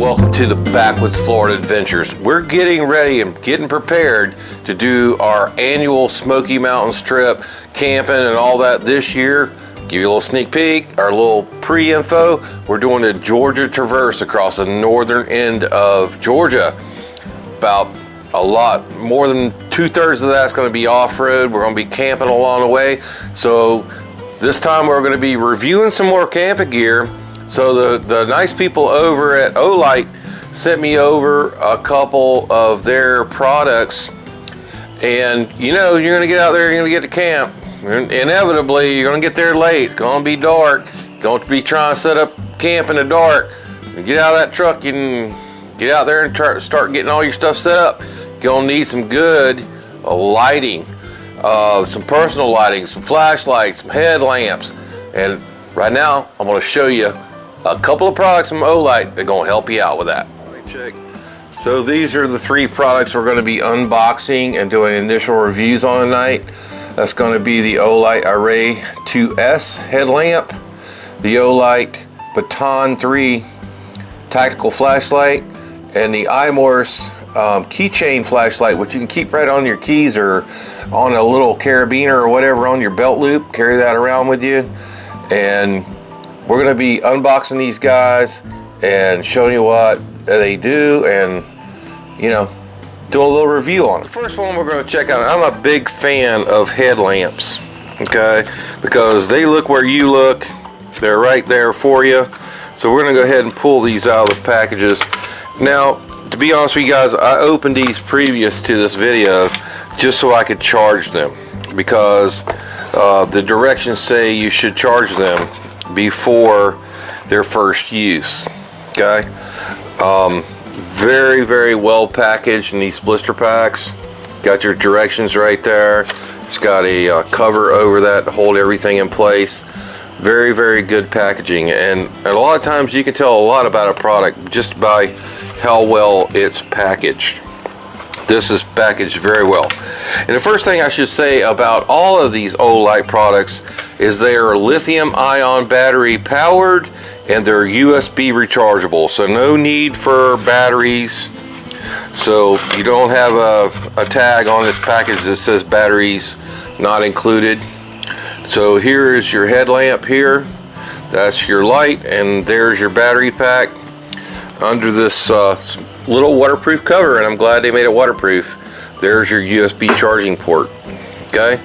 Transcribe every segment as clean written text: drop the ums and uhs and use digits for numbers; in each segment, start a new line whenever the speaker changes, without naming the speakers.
welcome to the Backwoods Florida Adventures. We're getting ready and getting prepared to do our annual Smoky Mountains trip, camping and all that this year. Give you a little sneak peek, our little pre-info. We're doing a Georgia Traverse across the northern end of Georgia. About a lot more than 2/3 of that's going to be off-road. We're going to be camping along the way. So this time we're going to be reviewing some more camping gear. So the nice people over at Olight sent me over a couple of their products, and you know, you're gonna get out there, you're gonna get to camp. Inevitably, you're gonna get there late. It's gonna be dark. You're going to be trying to set up camp in the dark. You get out of that truck, you can get out there and start getting all your stuff set up. You're gonna need some good lighting, some personal lighting, some flashlights, some headlamps, and right now I'm gonna show you a couple of products from Olight that are going to help you out with that. Check. So these are the three products we're going to be unboxing and doing initial reviews on tonight. That's going to be the Olight Array 2S headlamp, the Olight Baton Three tactical flashlight, and the iMorse keychain flashlight, which you can keep right on your keys or on a little carabiner or whatever on your belt loop. Carry that around with you, and we're going to be unboxing these guys and showing you what they do and, you know, do a little review on it. The first one we're going to check out, I'm a big fan of headlamps, okay, because they look where you look. They're right there for you. So we're going to go ahead and pull these out of the packages. Now, to be honest with you guys, I opened these previous to this video just so I could charge them, because the directions say you should charge them before their first use. Okay, very well packaged in these blister packs. Got your directions right there. It's got a cover over that to hold everything in place. Very good packaging, and a lot of times you can tell a lot about a product just by how well it's packaged. This is packaged very well. And the first thing I should say about all of these Olight products is they are lithium-ion battery powered, and they're USB rechargeable, so no need for batteries. So you don't have a tag on this package that says batteries not included. So here is your headlamp here. That's your light, and there's your battery pack under this little waterproof cover, and I'm glad they made it waterproof. There's your USB charging port. Okay,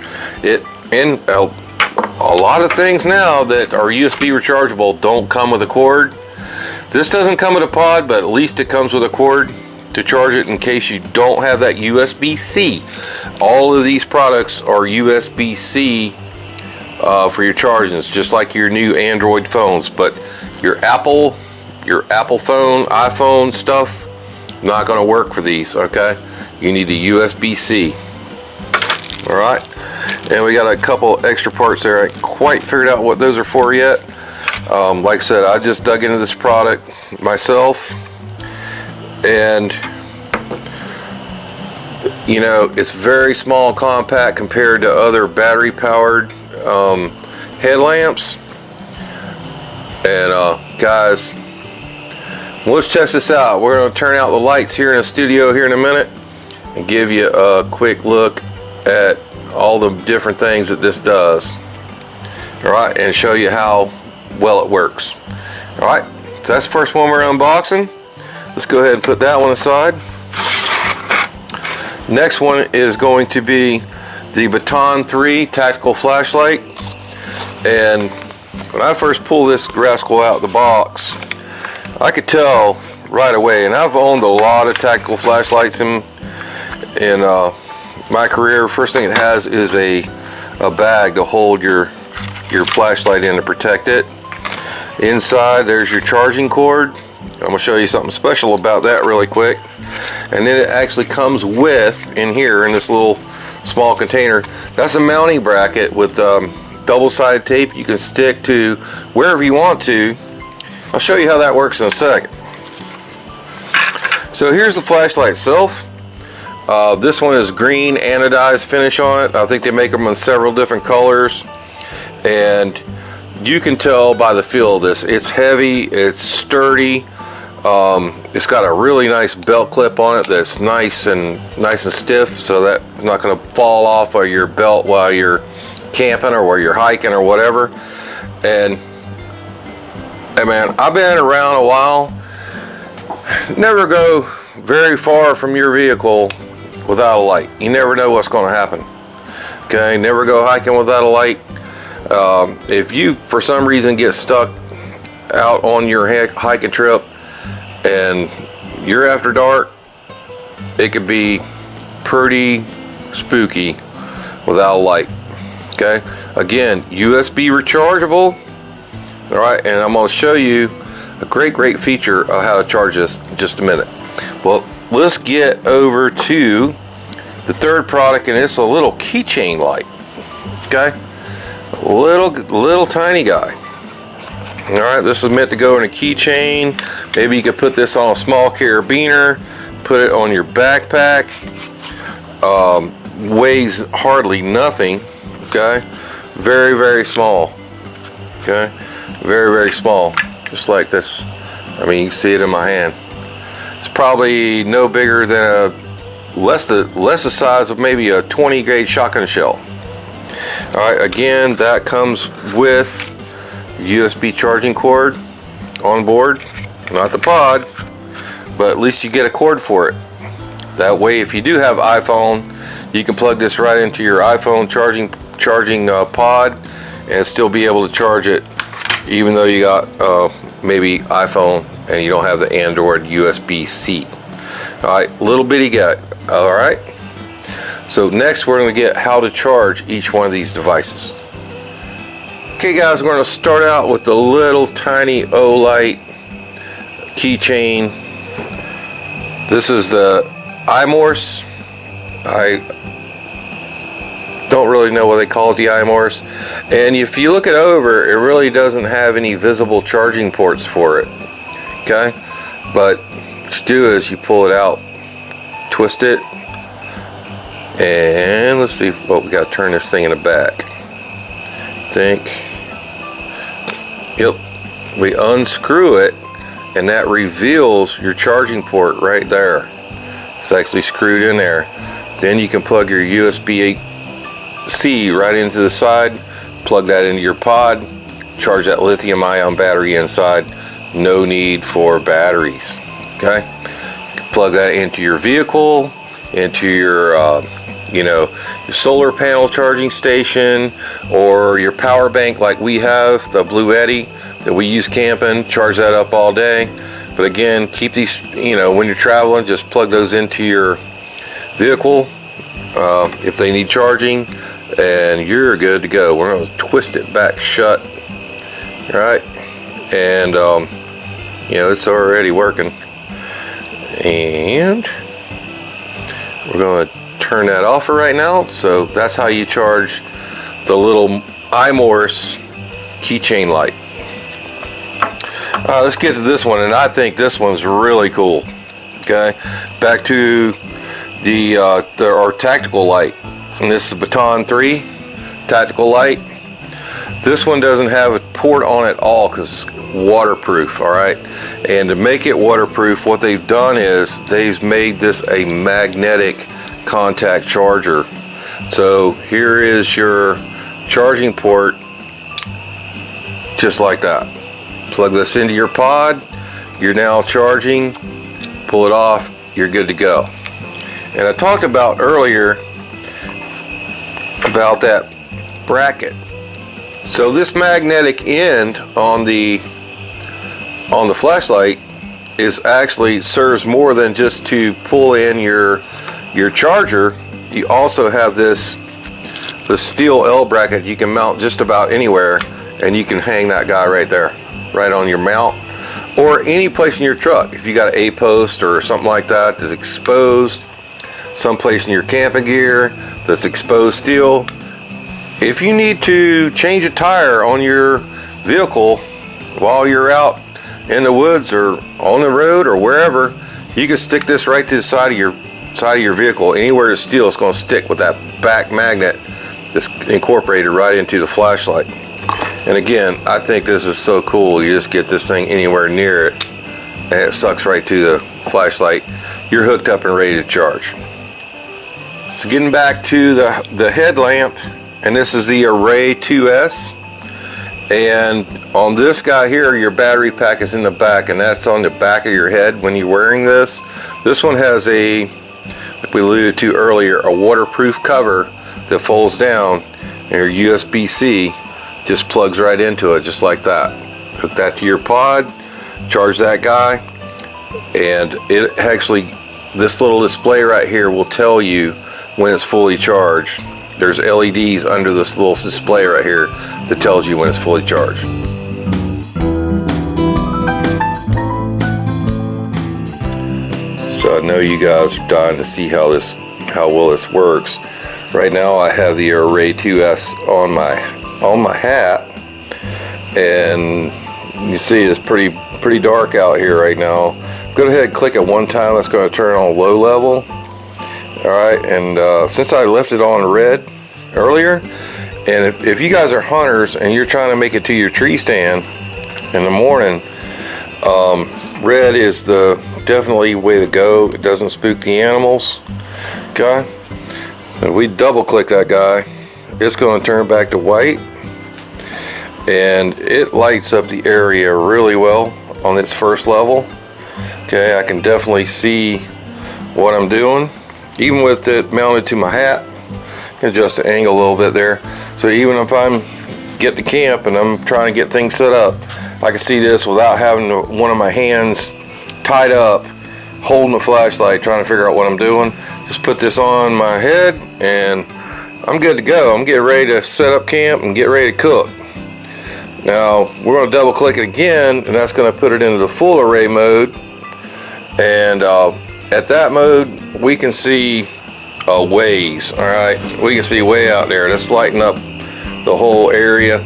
a lot of things now that are USB rechargeable don't come with a cord. This doesn't come with a pod, but at least it comes with a cord to charge it in case you don't have that USB-C. All of these products are USB-C for your charging. It's just like your new Android phones, but your Apple phone, iPhone stuff, not going to work for these. Okay, you need a USB-C. All right, and we got a couple extra parts there. I ain't quite figured out what those are for yet. Like I said, I just dug into this product myself, and you know, it's very small and compact compared to other battery powered headlamps. And guys, let's test this out. We're going to turn out the lights here in the studio here in a minute and give you a quick look at all the different things that this does. All right, and show you how well it works. All right, so that's the first one we're unboxing. Let's go ahead and put that one aside. Next one is going to be the Baton Three tactical flashlight. And when I first pulled this rascal out of the box, I could tell right away, and I've owned a lot of tactical flashlights in my career. First thing it has is a bag to hold your flashlight in to protect it. Inside there's your charging cord. I'm going to show you something special about that really quick. And then it actually comes with, in here in this little small container, that's a mounting bracket with double-sided tape you can stick to wherever you want to. I'll show you how that works in a second. So here's the flashlight itself. This one is green anodized finish on it. I think they make them in several different colors, and you can tell by the feel of this. It's heavy, it's sturdy. It's got a really nice belt clip on it that's nice and stiff, so that it's not going to fall off of your belt while you're camping or while you're hiking or whatever. And hey man, I've been around a while. Never go very far from your vehicle without a light. You never know what's going to happen. Okay, never go hiking without a light. If you for some reason get stuck out on your hiking trip and you're after dark, it could be pretty spooky without a light. Okay, again, USB rechargeable. All right, and I'm going to show you a great feature of how to charge this in just a minute. Well, let's get over to the third product, and it's a little keychain light. Okay, little tiny guy. All right, this is meant to go in a keychain. Maybe you could put this on a small carabiner, put it on your backpack. Weighs hardly nothing. Okay, very small. Okay, very small, just like this. I mean, you can see it in my hand. It's probably no bigger than less the size of maybe a 20 gauge shotgun shell. All right, again, that comes with USB charging cord on board, not the pod, but at least you get a cord for it. That way, if you do have iPhone, you can plug this right into your iPhone charging pod and still be able to charge it, even though you got maybe iPhone and you don't have the Android USB-C. All right, little bitty guy. All right. So next, we're going to get how to charge each one of these devices. Okay, guys, we're going to start out with the little tiny Olight keychain. This is the iMorse. I don't really know what they call it, the iMorse. And if you look it over, it really doesn't have any visible charging ports for it. Okay, but what you do is you pull it out, twist it, and let's see what we got to turn this thing in the back. Yep, we unscrew it, and that reveals your charging port right there. It's actually screwed in there. Then you can plug your USB-C right into the side, plug that into your pod, charge that lithium-ion battery inside. No need for batteries. Okay, you can plug that into your vehicle, into your your solar panel charging station, or your power bank like we have, the Blue Eddy that we use camping. Charge that up all day. But again, keep these, when you're traveling, just plug those into your vehicle if they need charging, and you're good to go. We're going to twist it back shut. All right, and it's already working. And we're going to turn that off for right now. So that's how you charge the little iMorse keychain light. Let's get to this one, and I think this one's really cool. Okay, back to our tactical light, and this is the Baton 3 tactical light. This one doesn't have a port on it at all because waterproof. All right, and to make it waterproof, what they've done is they've made this a magnetic contact charger. So here is your charging port, just like that. Plug this into your pod, you're now charging. Pull it off, you're good to go. And I talked about earlier about that bracket. So this magnetic end on the flashlight is actually serves more than just to pull in your charger. You also have the steel L bracket you can mount just about anywhere, and you can hang that guy right there, right on your mount, or any place in your truck. If you got an A-post or something like that that's exposed, someplace in your camping gear that's exposed steel. If you need to change a tire on your vehicle while you're out in the woods or on the road or wherever, you can stick this right to the side of your vehicle. Anywhere it's steel, it's going to stick with that back magnet that's incorporated right into the flashlight. And again, I think this is so cool. You just get this thing anywhere near it, and it sucks right to the flashlight. You're hooked up and ready to charge. So getting back to the headlamp, and this is the Array 2S. And on this guy here, your battery pack is in the back, and that's on the back of your head when you're wearing this. This one has a, like we alluded to earlier, a waterproof cover that folds down, and your USB-C just plugs right into it, just like that. Hook that to your pod, charge that guy, and it actually, this little display right here will tell you when it's fully charged. There's LEDs under this little display right here that tells you when it's fully charged. So I know you guys are dying to see how well this works. Right now I have the Array 2S on my hat, and you see it's pretty dark out here right now. Go ahead and click it one time. That's going to turn on low level. Alright, and since I left it on red earlier, and if you guys are hunters and you're trying to make it to your tree stand in the morning, red is the definitely way to go. It doesn't spook the animals. Okay, so we double click that guy, it's going to turn back to white, and it lights up the area really well on its first level. Okay, I can definitely see what I'm doing. Even with it mounted to my hat, adjust the angle a little bit there. So even if I'm get to camp and I'm trying to get things set up, I can see this without having one of my hands tied up, holding the flashlight, trying to figure out what I'm doing. Just put this on my head and I'm good to go. I'm getting ready to set up camp and get ready to cook. Now we're going to double click it again, and that's going to put it into the full array mode. And at that mode, we can see a ways. All right, we can see way out there. That's lighting up the whole area.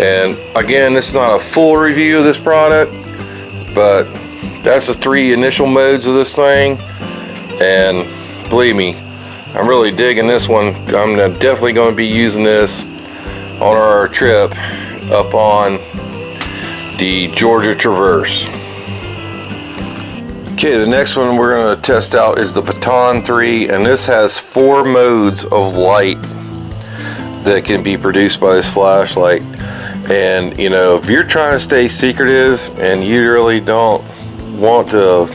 And again, this is not a full review of this product, but that's the 3 initial modes of this thing. And believe me, I'm really digging this one. I'm definitely going to be using this on our trip up on the Georgia Traverse. Okay, the next one we're going to test out is the Baton 3, and this has 4 modes of light that can be produced by this flashlight. And you know, if you're trying to stay secretive and you really don't want to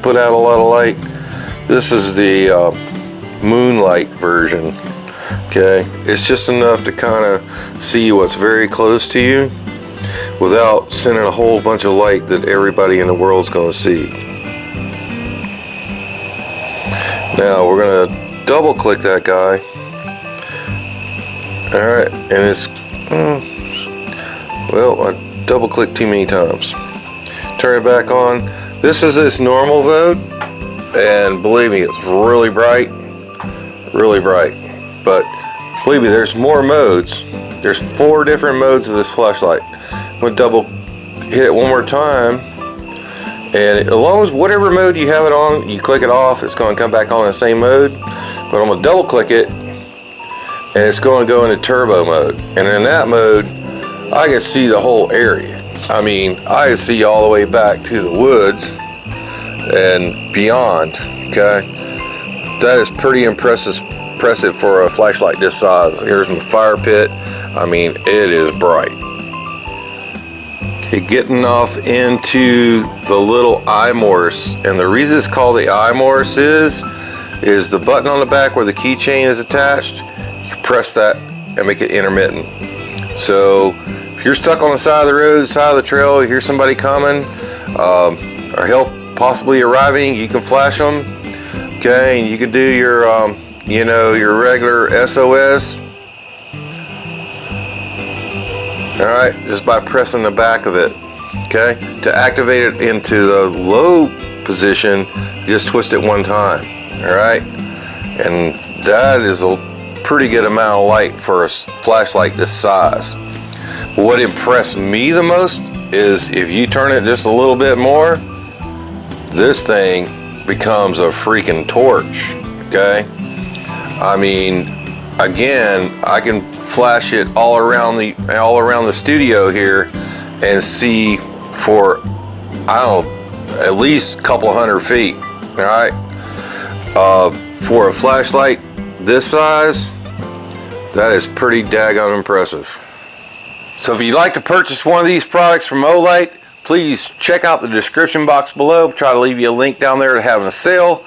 put out a lot of light, this is the moonlight version. Okay, it's just enough to kind of see what's very close to you without sending a whole bunch of light that everybody in the world's going to see. Now we're going to double click that guy. Alright, and it's, well, I double clicked too many times. Turn it back on. This is its normal mode, and believe me, it's really bright. Really bright. But believe me, there's more modes. There's 4 different modes of this flashlight. I'm going to double hit it one more time. And as long as whatever mode you have it on, you click it off, it's going to come back on the same mode. But I'm going to double click it, and it's going to go into turbo mode. And in that mode, I can see the whole area. I mean, I can see all the way back to the woods and beyond. Okay, that is pretty impressive for a flashlight this size. Here's my fire pit. I mean, it is bright. Getting off into the little eye Morse, and the reason it's called the eye Morse is the button on the back where the keychain is attached. You press that and make it intermittent. So if you're stuck on the side of the road, side of the trail, you hear somebody coming or help possibly arriving, you can flash them. Okay, and you can do your you know, your regular SOS. Alright, just by pressing the back of it. Okay, to activate it into the low position, you just twist it one time. Alright, and that is a pretty good amount of light for a flashlight this size. What impressed me the most is if you turn it just a little bit more, this thing becomes a freaking torch. Okay, I mean, again, I can flash it all around the studio here and see for, I don't know, at least a couple 100 feet. All right. For a flashlight this size, that is pretty daggone impressive. So if you'd like to purchase one of these products from Olight, please check out the description box below. Try to leave you a link down there to having a sale.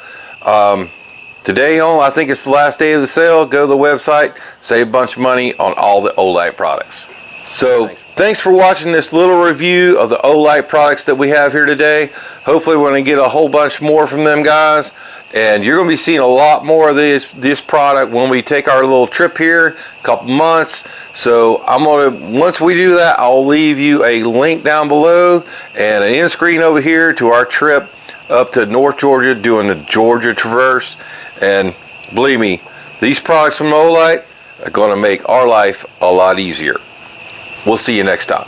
Today on, I think it's the last day of the sale. Go to the website, save a bunch of money on all the Olight products. So thanks for watching this little review of the Olight products that we have here today. Hopefully we're going to get a whole bunch more from them guys. And you're going to be seeing a lot more of this product when we take our little trip here, a couple months. So once we do that, I'll leave you a link down below and an end screen over here to our trip up to North Georgia doing the Georgia Traverse. And believe me, these products from Olight are going to make our life a lot easier. We'll see you next time.